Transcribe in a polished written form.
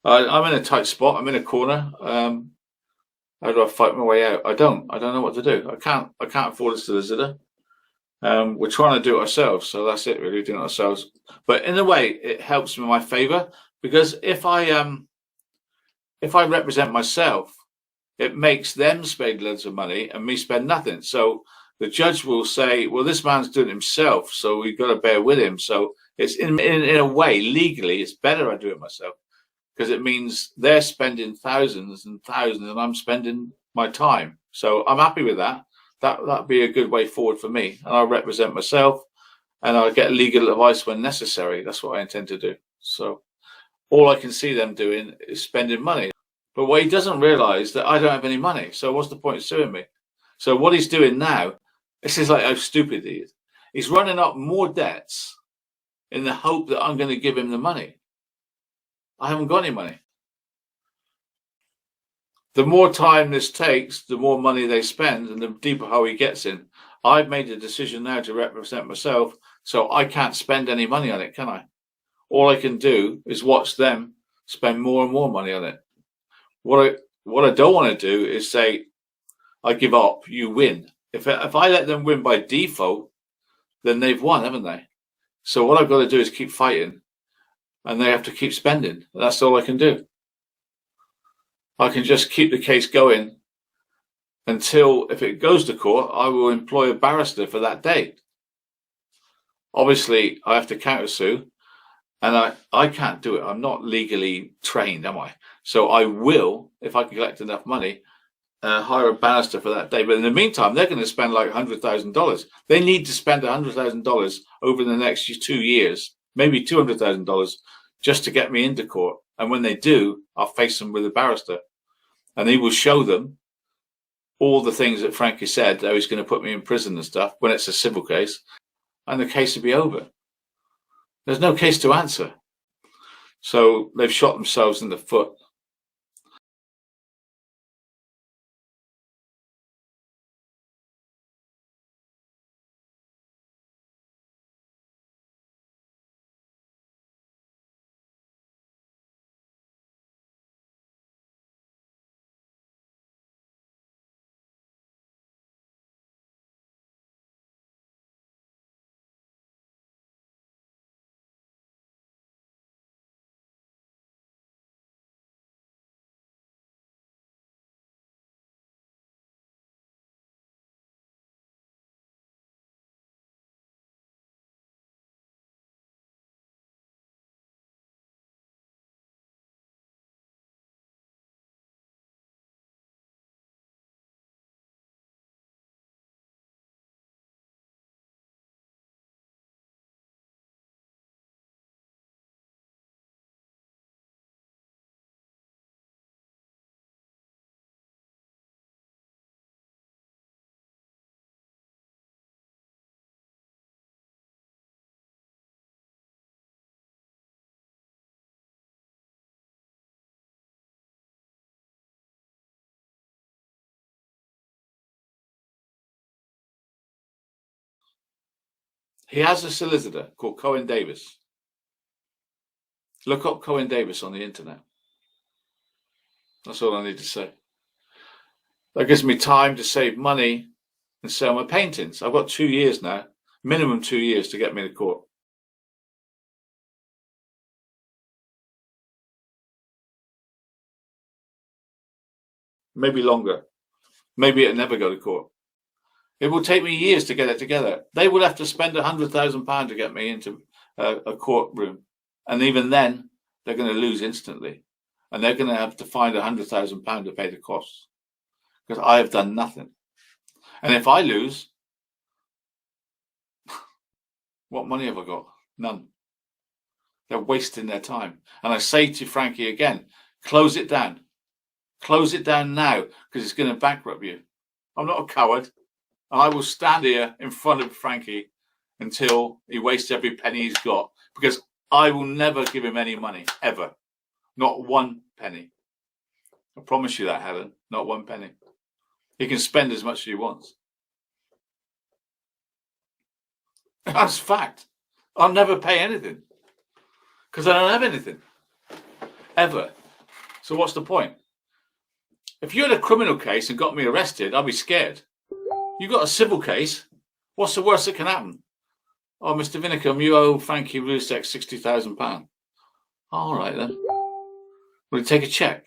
I'm in a tight spot. I'm in a corner. How do I fight my way out? I don't. I don't know what to do. I can't. I can't afford a solicitor. We're trying to do it ourselves, so that's it. Really, doing it ourselves. But in a way, it helps in my favour because if I represent myself, it makes them spend loads of money and me spend nothing. So the judge will say, well, this man's doing it himself, so we've got to bear with him. So it's in a way, legally, it's better I do it myself because it means they're spending thousands and thousands and I'm spending my time. So I'm happy with that. That'd be a good way forward for me. And I'll represent myself and I'll get legal advice when necessary. That's what I intend to do. So all I can see them doing is spending money. But what he doesn't realise that I don't have any money. So what's the point of suing me? So what he's doing now, this is like how stupid he is. He's running up more debts in the hope that I'm going to give him the money. I haven't got any money. The more time this takes, the more money they spend and the deeper hole he gets in. I've made a decision now to represent myself, so I can't spend any money on it, can I? All I can do is watch them spend more and more money on it. What I don't want to do is say, I give up, you win. If I let them win by default, then they've won, haven't they? So what I've got to do is keep fighting and they have to keep spending. That's all I can do. I can just keep the case going until, if it goes to court, I will employ a barrister for that day. Obviously, I have to countersue, and I can't do it. I'm not legally trained, am I? So I will, if I can collect enough money, hire a barrister for that day. But in the meantime, they're going to spend like $100,000. They need to spend $100,000 over the next 2 years, maybe $200,000, just to get me into court. And when they do, I'll face them with a barrister. And he will show them all the things that Frankie said, that he's going to put me in prison and stuff, when it's a civil case. And the case will be over. There's no case to answer. So they've shot themselves in the foot. He has a solicitor called Cohen Davis. Look up Cohen Davis on the internet. That's all I need to say. That gives me time to save money and sell my paintings. I've got 2 years now, minimum 2 years to get me to court. Maybe longer. Maybe it'll never go to court. It will take me years to get it together. They will have to spend £100,000 to get me into a courtroom. And even then, they're going to lose instantly. And they're going to have to find £100,000 to pay the costs. Because I have done nothing. And if I lose, what money have I got? None. They're wasting their time. And I say to Frankie again, close it down. Close it down now, because it's going to bankrupt you. I'm not a coward. And I will stand here in front of Frankie until he wastes every penny he's got, because I will never give him any money, ever. Not one penny. I promise you that, Helen. Not one penny. He can spend as much as he wants. That's fact. I'll never pay anything, because I don't have anything. Ever. So what's the point? If you had a criminal case and got me arrested, I'd be scared. You got a civil case. What's the worst that can happen? Oh, Mr. Vinnicombe, you owe Frankie Rusek £60,000. All right then. Will you take a cheque?